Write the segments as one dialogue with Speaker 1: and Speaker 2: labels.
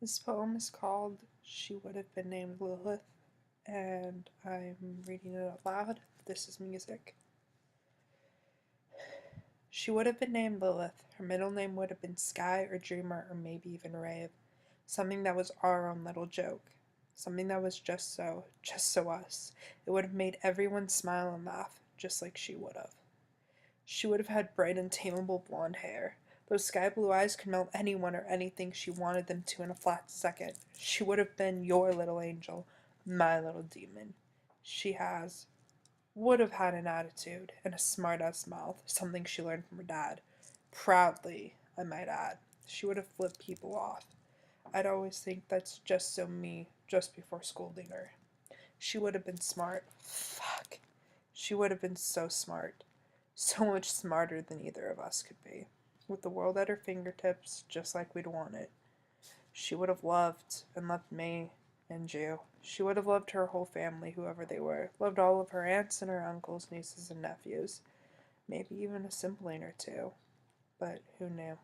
Speaker 1: This poem is called She Would Have Been Named Lilith, and I'm reading it out loud. This is music. She would have been named Lilith. Her middle name would have been Sky or Dreamer or maybe even Rave. Something that was our own little joke. Something that was just so us. It would have made everyone smile and laugh, just like she would have. She would have had bright, untamable blonde hair. Those sky blue eyes could melt anyone or anything she wanted them to in a flat second. She would have been your little angel, my little demon. She would have had an attitude and a smart-ass mouth, something she learned from her dad. Proudly, I might add. She would have flipped people off. I'd always think that's just so me, just before scolding her. She would have been smart. Fuck. She would have been so smart. So much smarter than either of us could be. With the world at her fingertips, just like we'd want it. She would have loved and loved me and you. She would have loved her whole family, whoever they were. Loved all of her aunts and her uncles, nieces and nephews. Maybe even a sibling or two. But who knew?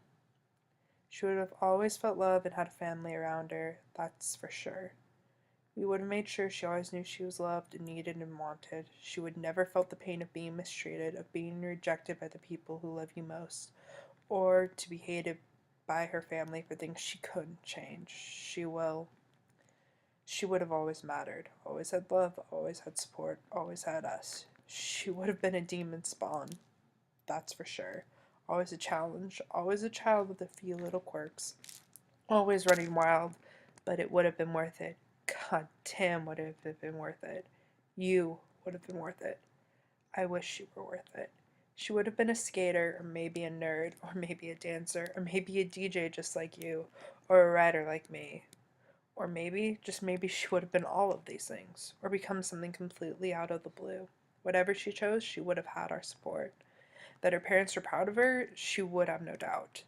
Speaker 1: She would have always felt love and had a family around her, that's for sure. We would have made sure she always knew she was loved and needed and wanted. She would never felt the pain of being mistreated, of being rejected by the people who love you most, or to be hated by her family for things she couldn't change. She would have always mattered, always had love, always had support, always had us. She would have been a demon spawn, that's for sure. Always a challenge, always a child with a few little quirks, always running wild, but it would have been worth it. God damn, would have been worth it. You would have been worth it. I wish you were worth it. She would have been a skater, or maybe a nerd, or maybe a dancer, or maybe a DJ just like you, or a writer like me. Or maybe, just maybe, she would have been all of these things, or become something completely out of the blue. Whatever she chose, she would have had our support. That her parents were proud of her, she would have no doubt.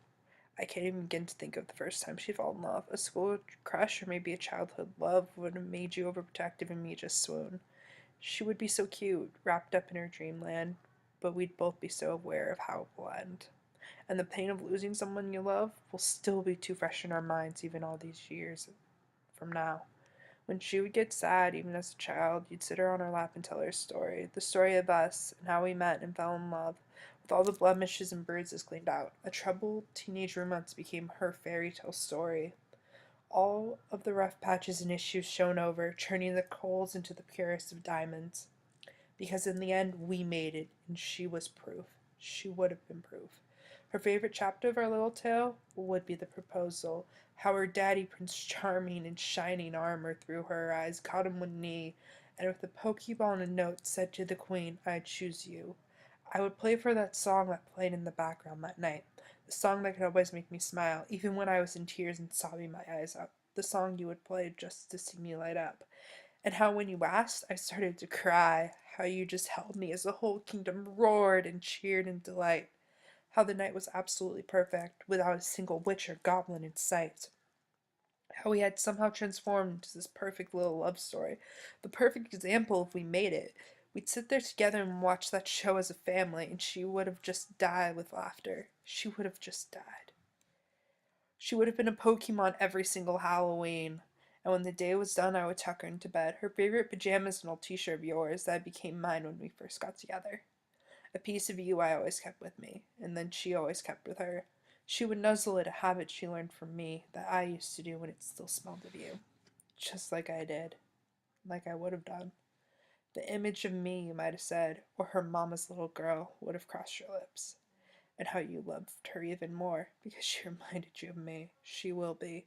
Speaker 1: I can't even begin to think of the first time she fell in love. A school crush or maybe a childhood love would have made you overprotective and me just swoon. She would be so cute, wrapped up in her dreamland, but we'd both be so aware of how it will end. And the pain of losing someone you love will still be too fresh in our minds even all these years from now. When she would get sad, even as a child, you'd sit her on her lap and tell her story. The story of us, and how we met and fell in love, with all the blemishes and bruises cleaned out. A troubled teenage romance became her fairy tale story. All of the rough patches and issues shone over, turning the coals into the purest of diamonds. Because in the end, we made it, and she was proof. She would have been proof. Her favorite chapter of our little tale would be the proposal. How her daddy, Prince Charming, in shining armor through her eyes, caught him one knee, and with a pokeball and a note said to the queen, I choose you. I would play for that song that played in the background that night. The song that could always make me smile, even when I was in tears and sobbing my eyes out. The song you would play just to see me light up. And how when you asked, I started to cry. How you just held me as the whole kingdom roared and cheered in delight. How the night was absolutely perfect, without a single witch or goblin in sight. How we had somehow transformed into this perfect little love story. The perfect example if we made it. We'd sit there together and watch that show as a family, and she would have just died with laughter. She would have just died. She would have been a Pokemon every single Halloween. And when the day was done, I would tuck her into bed. Her favorite pajamas and old t-shirt of yours that became mine when we first got together. A piece of you I always kept with me, and then she always kept with her. She would nuzzle at a habit she learned from me that I used to do when it still smelled of you. Just like I did. Like I would have done. The image of me, you might have said, or her mama's little girl, would have crossed your lips. And how you loved her even more, because she reminded you of me. She will be.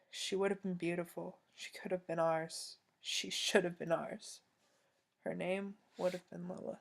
Speaker 1: She would have been beautiful. She could have been ours. She should have been ours. Her name would have been Lilith.